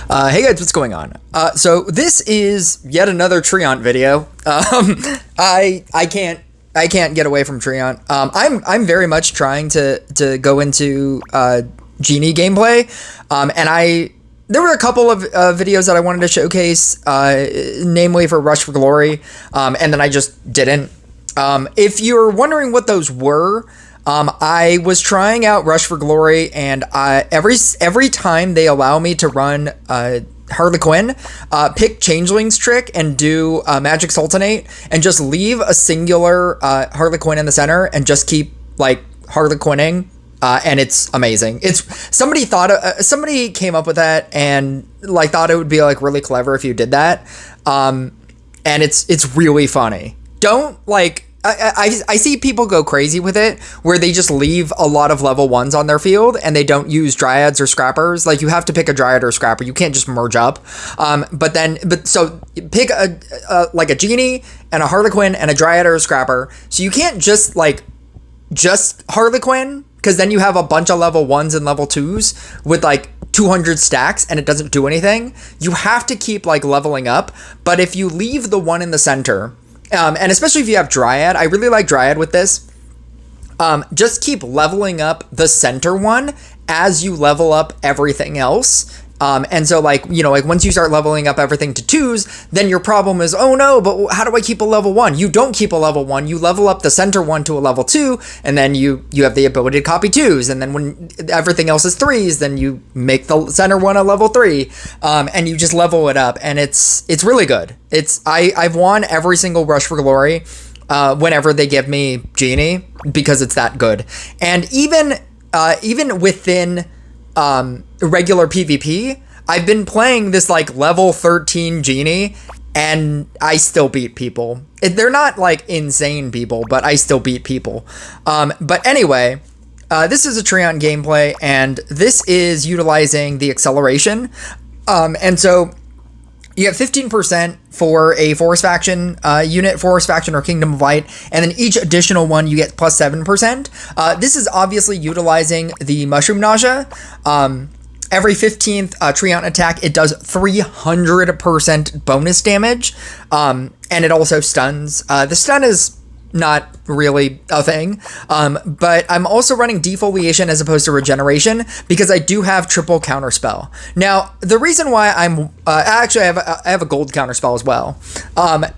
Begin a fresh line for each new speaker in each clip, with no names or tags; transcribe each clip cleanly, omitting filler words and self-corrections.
Hey guys, what's going on? So this is yet another Treant video. I can't get away from Treant. I'm very much trying to go into Genie gameplay. There were a couple of videos that I wanted to showcase, namely for Rush for Glory, and then I just didn't. If you're wondering what those were, I was trying out Rush for Glory, and every time they allow me to run Harley Quinn, pick Changeling's trick and do Magic Sultanate, and just leave a singular Harley Quinn in the center and just keep like Harley Quinning, and it's amazing. Somebody came up with that and like thought it would be like really clever if you did that, and it's really funny. Don't like. I see people go crazy with it where they just leave a lot of level 1s on their field and they don't use Dryads or Scrappers. Like, you have to pick a Dryad or a Scrapper. You can't just merge up. So pick a Genie and a Harley Quinn and a Dryad or a Scrapper. So you can't just Harley Quinn, because then you have a bunch of level 1s and level 2s with like 200 stacks and it doesn't do anything. You have to keep like leveling up. But if you leave the one in the center, and especially if you have Dryad, I really like Dryad with this. Just keep leveling up the center one as you level up everything else. And so like once you start leveling up everything to 2s, then your problem is, oh no, but how do I keep a level 1? You don't keep a level 1. You level up the center one to a level 2, and then you have the ability to copy 2s. And then when everything else is 3s, then you make the center one a level 3, and you just level it up. And it's really good. I've won every single Rush for Glory whenever they give me Genie, because it's that good. And even within regular PvP, I've been playing this like level 13 Genie, and I still beat people. They're not like insane people, but I still beat people. But anyway, this is a Treant gameplay, and this is utilizing the acceleration. And so you have 15% for a Forest Faction unit, Forest Faction or Kingdom of Light, and then each additional one you get plus 7%. This is obviously utilizing the Mushroom Nausea. Every 15th Treant attack, it does 300% bonus damage, and it also stuns. The stun is not really a thing, but I'm also running Defoliation as opposed to Regeneration because I do have triple counterspell. Now, the reason why I'm actually I have a gold counterspell as well,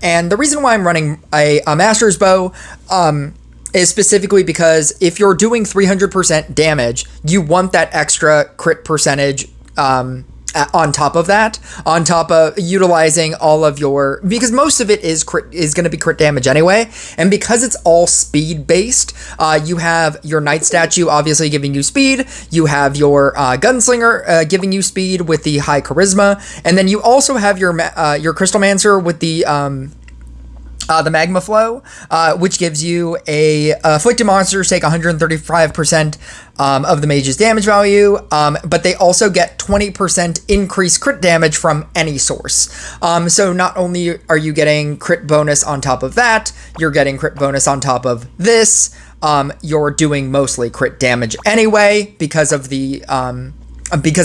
and the reason why I'm running a Master's Bow is specifically because if you're doing 300% damage, you want that extra crit percentage on top of that, on top of utilizing all of your, because most of it is going to be crit damage anyway, and because it's all speed based, you have your Knight statue obviously giving you speed, you have your Gunslinger giving you speed with the high charisma, and then you also have your Crystalmancer with the Magma Flow, which gives you a afflicted monsters take 135% of the mage's damage value, but they also get 20% increased crit damage from any source. So not only are you getting crit bonus on top of that, you're getting crit bonus on top of this. You're doing mostly crit damage anyway because of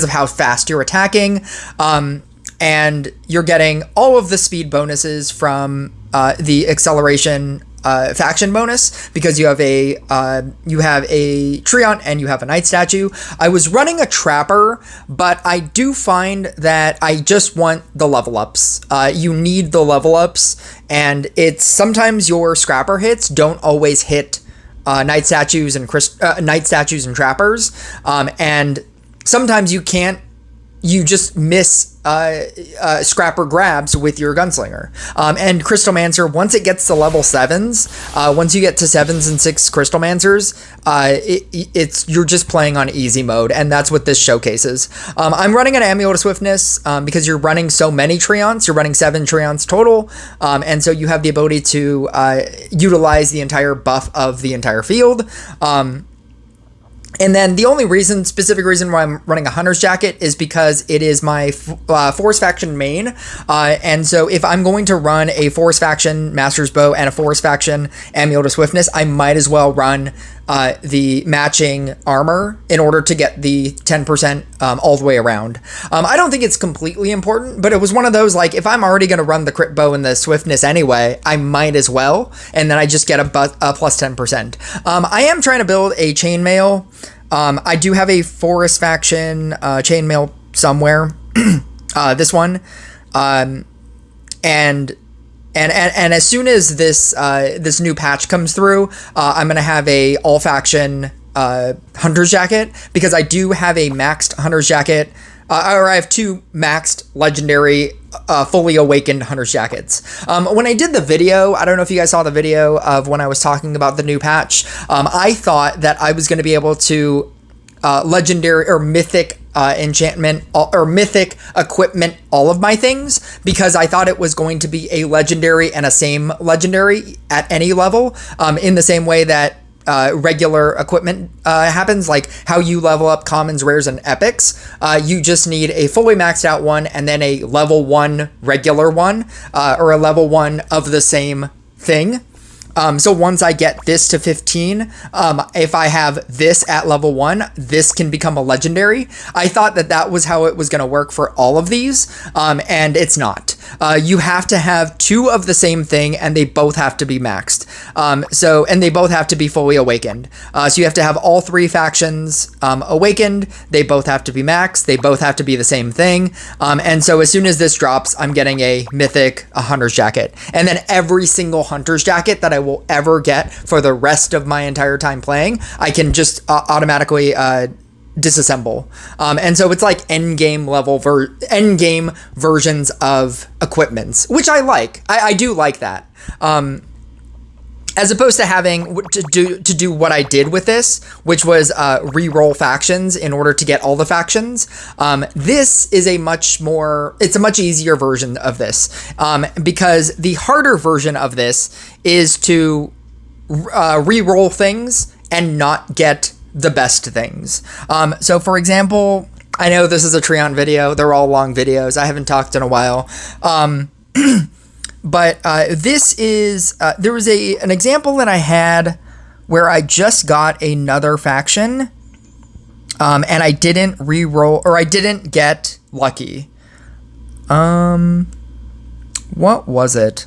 how fast you're attacking, and you're getting all of the speed bonuses from the acceleration faction bonus, because you have a Treant and you have a Knight statue. I was running a Trapper, but I do find that I just want the level ups. You need the level ups, and it's sometimes your Scrapper hits don't always hit Knight statues and Trappers, and sometimes you just miss Scrapper grabs with your Gunslinger. And Crystalmancer, once it gets to level 7s, once you get to 7s and 6 Crystalmancers, you're just playing on easy mode, and that's what this showcases. I'm running an Amulet of Swiftness because you're running so many Treants. You're running 7 Treants total, and so you have the ability to utilize the entire buff of the entire field. And then the only specific reason why I'm running a Hunter's Jacket is because it is my Forest Faction main. And so if I'm going to run a Forest Faction Master's Bow and a Forest Faction Amulet of Swiftness, I might as well run the matching armor in order to get the 10% all the way around. I don't think it's completely important, but it was one of those, like, if I'm already going to run the crit bow and the swiftness anyway, I might as well, and then I just get a plus 10%. I am trying to build a chainmail. I do have a forest faction chainmail somewhere. This one. And as soon as this new patch comes through, I'm gonna have a all faction hunter's jacket, because I do have a maxed hunter's jacket, or I have 2 maxed legendary fully awakened hunter's jackets. When I did the video, I don't know if you guys saw the video of when I was talking about the new patch. I thought that I was gonna be able to legendary or mythic enchantment or mythic equipment all of my things, because I thought it was going to be a legendary and a same legendary at any level, in the same way that regular equipment happens, like how you level up commons, rares, and epics. You just need a fully maxed out one and then a level 1 regular one, or a level 1 of the same thing. So once I get this to 15, if I have this at level 1, this can become a legendary. I thought that that was how it was going to work for all of these, and it's not. You have to have 2 of the same thing, and they both have to be maxed. And they both have to be fully awakened. So you have to have all 3 factions awakened. They both have to be maxed. They both have to be the same thing. And so as soon as this drops, I'm getting a mythic, a hunter's jacket. And then every single hunter's jacket that I will ever get for the rest of my entire time playing, I can just automatically disassemble. And so it's like end game versions of equipments, which I like. I do like that. As opposed to having to do what I did with this, which was re-roll factions in order to get all the factions. This is it's a much easier version of this, because the harder version of this is to re-roll things and not get the best things. So for example, I know this is a Treant video. They're all long videos. I haven't talked in a while. But this is, there was an example that I had where I just got another faction, and I didn't re-roll, or I didn't get lucky. What was it?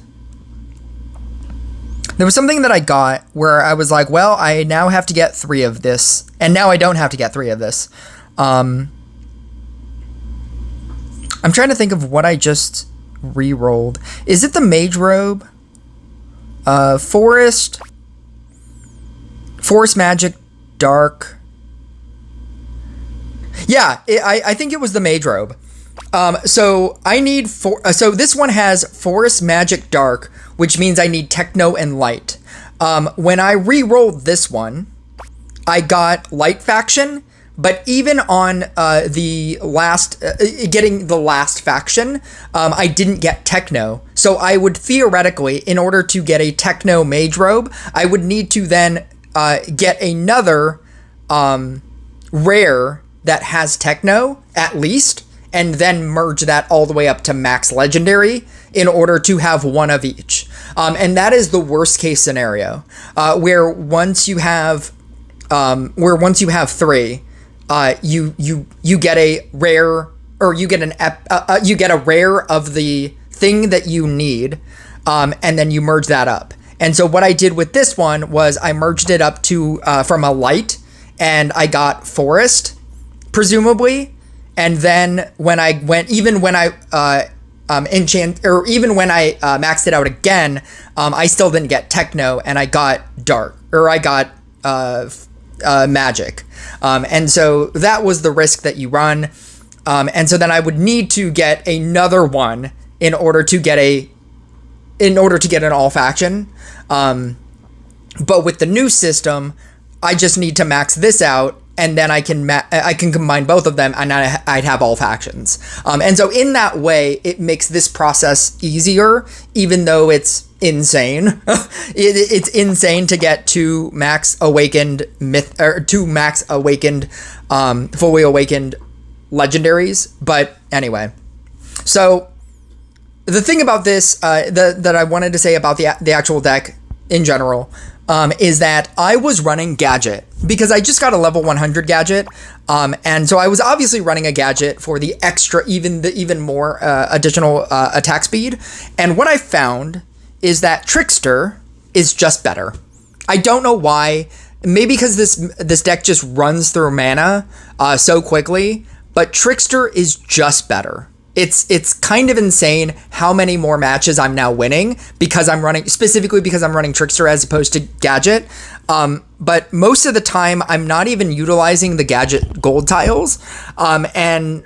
There was something that I got where I was like, well, I now have to get 3 of this, and now I don't have to get 3 of this. I'm trying to think of what I just re-rolled. Is it the mage robe? Forest magic dark. Yeah, I think it was the mage robe. So I need so this one has forest magic dark, which means I need techno and light. When I re-rolled this one, I got light faction. But even on the last, getting the last faction, I didn't get techno. So I would theoretically, in order to get a techno mage robe, I would need to then get another rare that has techno, at least, and then merge that all the way up to max legendary in order to have 1 of each. And that is the worst case scenario, where once you have 3, you get a rare, or you get you get a rare of the thing that you need, and then you merge that up. And so what I did with this one was I merged it up to from a light, and I got forest, presumably. And then when I went, even when I enchant, or even when I maxed it out again, I still didn't get techno, and I got dark, or I got magic. And so that was the risk that you run. And so then I would need to get another one in order to get an all faction. But with the new system, I just need to max this out, and then I can combine both of them, and I'd have all factions. And so in that way, it makes this process easier, even though it's insane. It's insane to get 2 max awakened fully awakened legendaries. But anyway, so the thing about this that I wanted to say about the actual deck in general is that I was running Gadget because I just got a level 100 Gadget. And so I was obviously running a Gadget for the extra, even more additional attack speed. And what I found is that Trickster is just better. I don't know why. Maybe because this deck just runs through mana so quickly, but Trickster is just better. It's kind of insane how many more matches I'm now winning because I'm running Trickster as opposed to Gadget. But most of the time I'm not even utilizing the Gadget gold tiles. And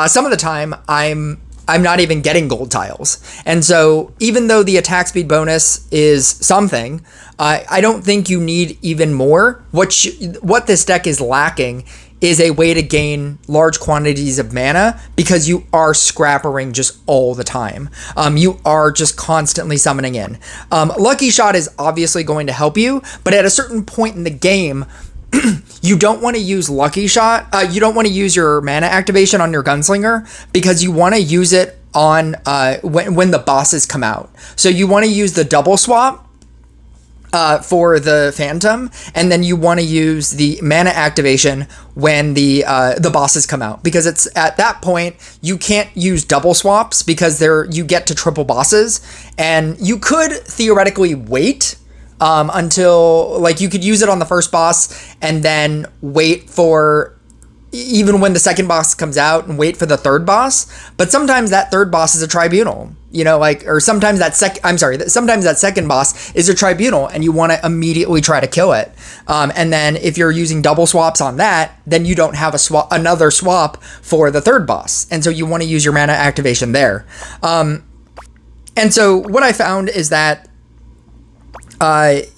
some of the time I'm not even getting gold tiles. And so even though the attack speed bonus is something, I don't think you need even more. What this deck is lacking is a way to gain large quantities of mana because you are scrappering just all the time. You are just constantly summoning in. Lucky Shot is obviously going to help you, but at a certain point in the game, you don't want to use Lucky Shot. You don't want to use your mana activation on your Gunslinger because you want to use it on when the bosses come out. So you want to use the double swap for the Phantom, and then you want to use the mana activation when the bosses come out, because it's at that point you can't use double swaps because you get to triple bosses, and you could theoretically wait until, like, you could use it on the first boss and then wait for even when the second boss comes out and wait for the third boss. But sometimes that third boss is a tribunal, or sometimes that second boss is a tribunal and you want to immediately try to kill it. And then if you're using double swaps on that, then you don't have another swap for the third boss. And so you want to use your mana activation there. And so what I found is that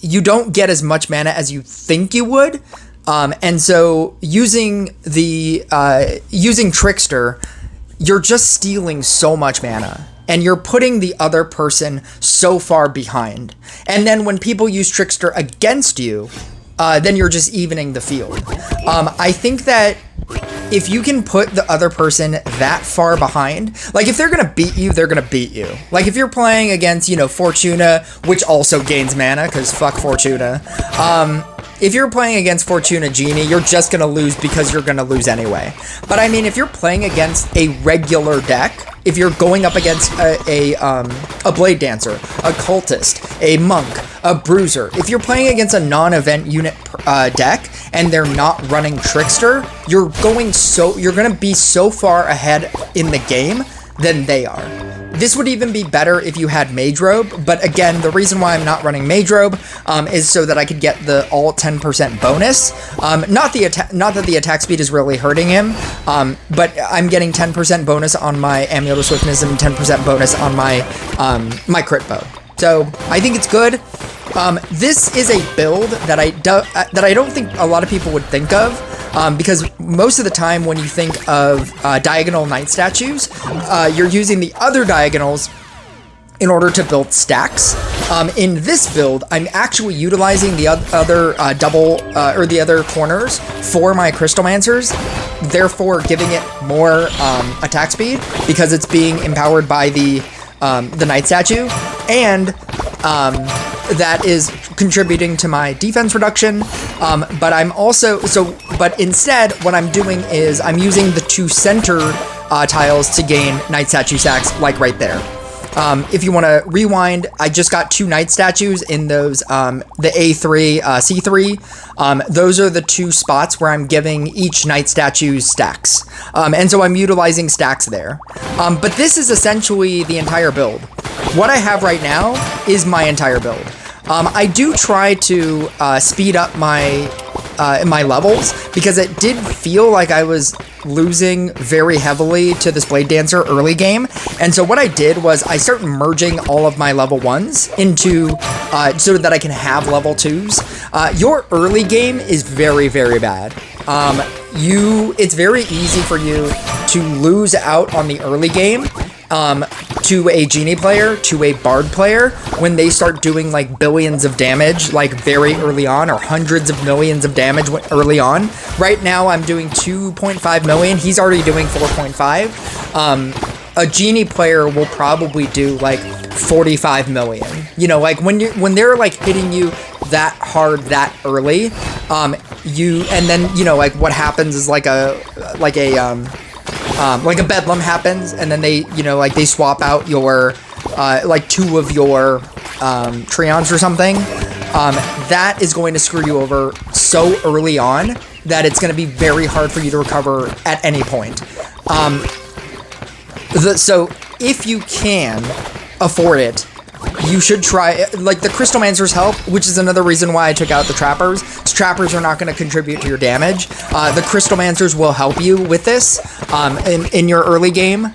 you don't get as much mana as you think you would. And so using Trickster, you're just stealing so much mana and you're putting the other person so far behind. And then when people use Trickster against you, then you're just evening the field. I think that if you can put the other person that far behind, like if they're going to beat you, they're going to beat you. Like if you're playing against, Fortuna, which also gains mana because fuck Fortuna. If you're playing against Fortuna Genie, you're just going to lose because you're going to lose anyway. But I mean, if you're playing against a regular deck, if you're going up against a Blade Dancer, a Cultist, a Monk, a Bruiser, if you're playing against a non-event unit deck and they're not running Trickster, you're going to be so far ahead in the game than they are. This would even be better if you had Mage Robe, but again, the reason why I'm not running Mage Robe is so that I could get the all 10% bonus. Not that the attack speed is really hurting him, but I'm getting 10% bonus on my Amulet of Swiftness and 10% bonus on my my crit bow. So I think it's good. This is a build that I don't think a lot of people would think of. Because most of the time when you think of diagonal knight statues, you're using the other diagonals in order to build stacks. In this build, I'm actually utilizing the other the other corners for my Crystalmancers, therefore giving it more attack speed because it's being empowered by the knight statue, and that is contributing to my defense reduction. But instead, what I'm doing is I'm using the two center tiles to gain knight statue stacks, like right there. If you want to rewind, I just got two knight statues in those, the A3, C3. Those are the two spots where I'm giving each knight statue stacks. And so I'm utilizing stacks there. But this is essentially the entire build. What I have right now is my entire build. I do try to speed up my levels because it did feel like I was losing very heavily to this Blade Dancer early game. And so what I did was I started merging all of my level 1s into so that I can have level 2s. Your early game is very, very bad. It's very easy for you to lose out on the early game to a Genie player, to a Bard player, when they start doing like billions of damage like very early on, or hundreds of millions of damage early on. Right now I'm doing 2.5 million. He's already doing 4.5. A Genie player will probably do like 45 million. Like when they're like hitting you that hard that early, and then, you know, like what happens is like a bedlam happens, and then they, you know, like they swap out your like 2 of your Treants or something. That is going to screw you over so early on that it's going to be very hard for you to recover at any point. So if you can afford it, you should try, like, the Crystalmancers help, which is another reason why I took out the Trappers. Trappers are not going to contribute to your damage. The Crystalmancers will help you with this in your early game.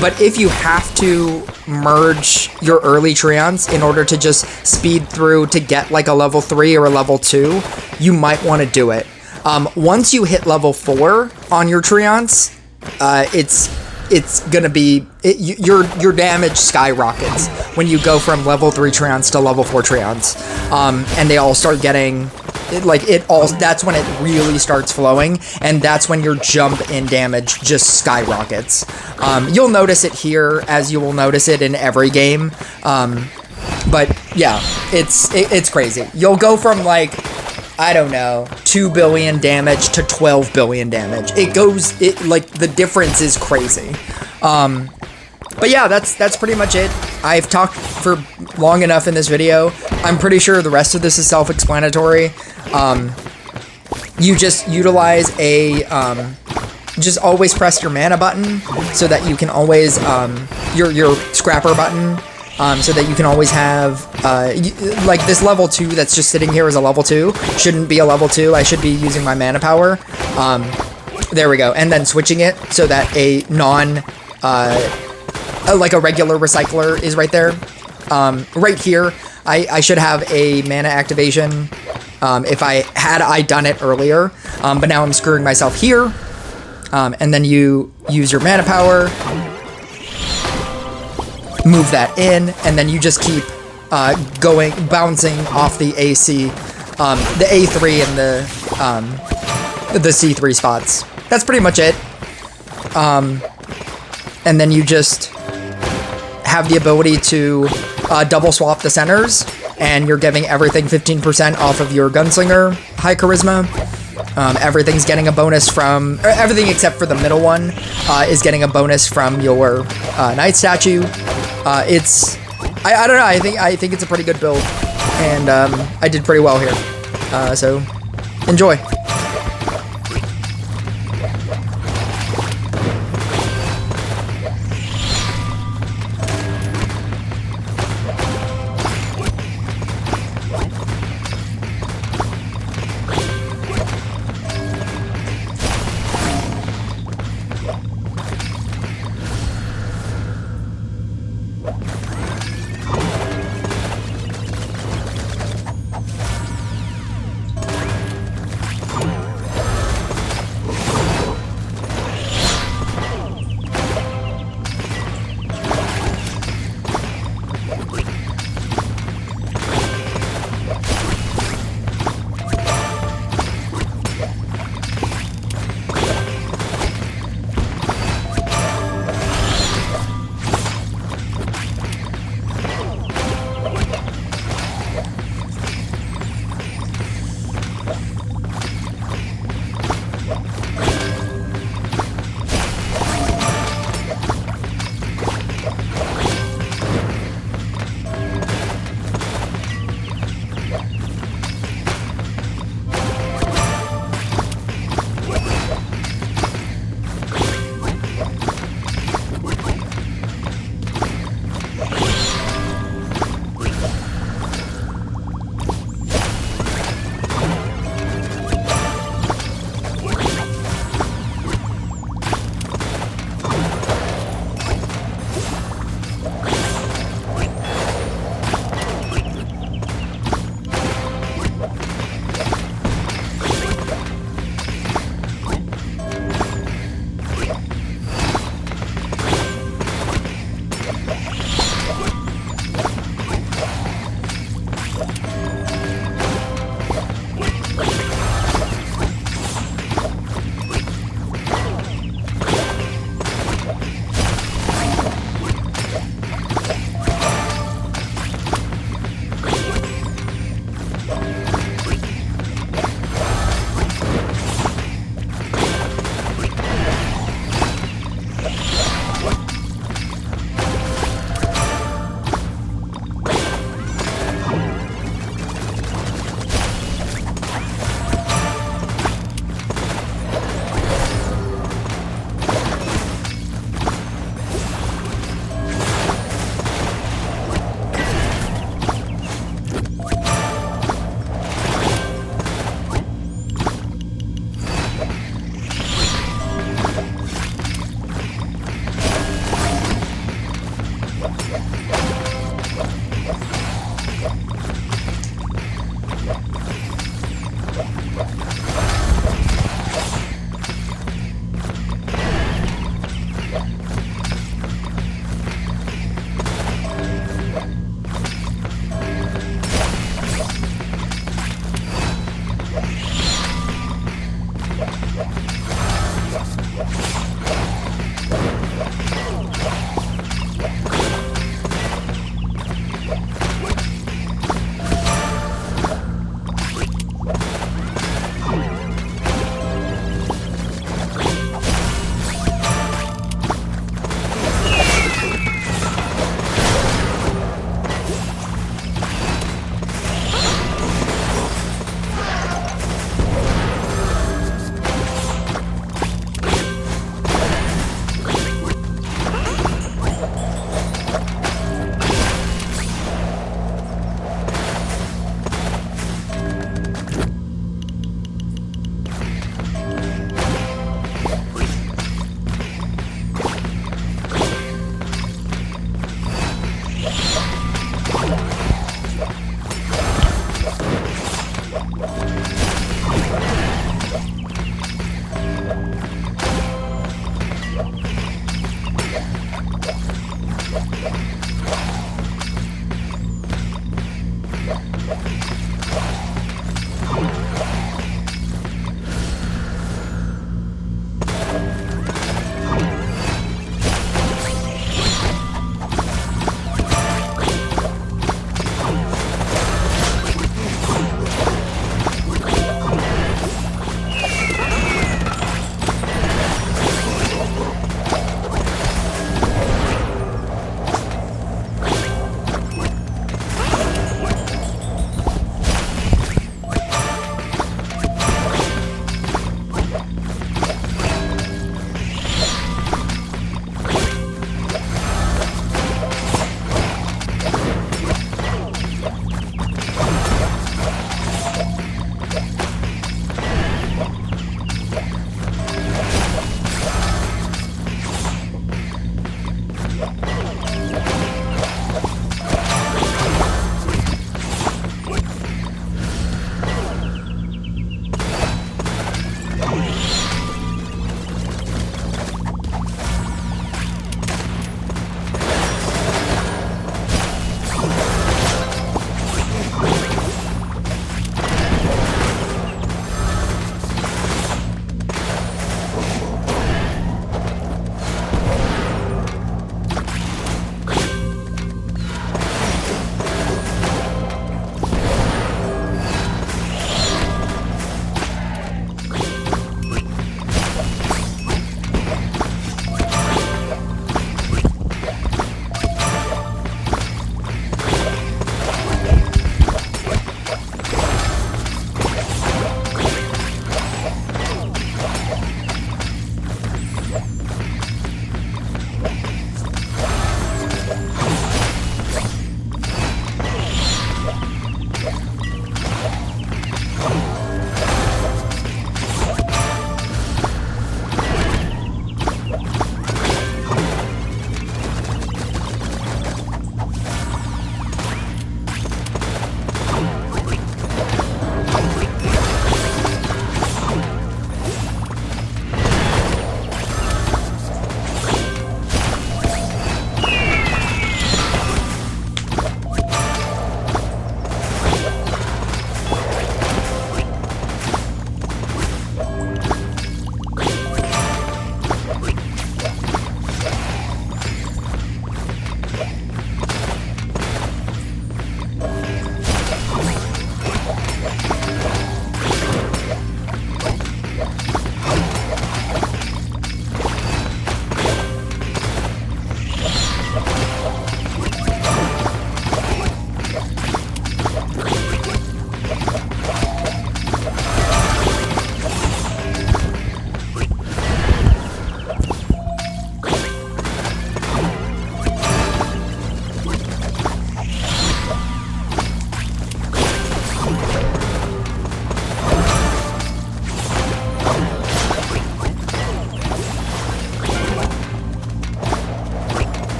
But if you have to merge your early Treants in order to just speed through to get like a level 3 or a level 2, you might want to do it. Once you hit level 4 on your Treants, it's gonna be your damage skyrockets when you go from level 3 Treants to level 4 Treants, and they all start getting that's when it really starts flowing, and that's when your jump in damage just skyrockets. You'll notice it here, as you will notice it in every game, but yeah, it's crazy. You'll go from, like, I don't know, 2 billion damage to 12 billion damage. Like, the difference is crazy. But yeah, that's pretty much it. I've talked for long enough in this video. I'm pretty sure the rest of this is self-explanatory. You just utilize just always press your mana button so that you can always, your scrapper button, so that you can always have, like, this level 2 that's just sitting here as a level 2 shouldn't be a level 2. I should be using my mana power. There we go. And then switching it so that a like a regular recycler is right there. Right here, I should have a mana activation if I done it earlier, but now I'm screwing myself here. And then you use your mana power, move that in, and then you just keep bouncing off the AC, the A3 and the C3 spots. That's pretty much it. And then you just have the ability to double swap the centers, and you're giving everything 15% off of your Gunslinger high charisma. Everything's getting a bonus from, everything except for the middle one is getting a bonus from your Knight statue. I don't know, I think it's a pretty good build, and I did pretty well here. So enjoy.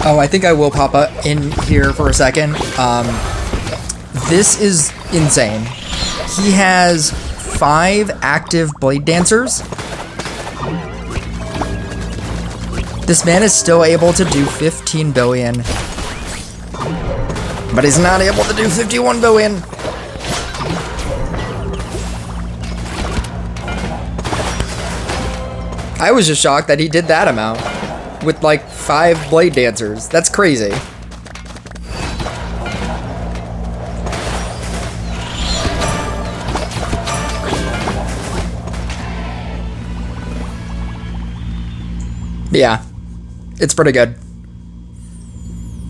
Oh, I think I will pop up in here for a second. This is insane. He has 5 active Blade Dancers. This man is still able to do 15 billion. But he's not able to do 51 billion. I was just shocked that he did that amount with like 5 Blade Dancers. That's crazy. But yeah, it's pretty good.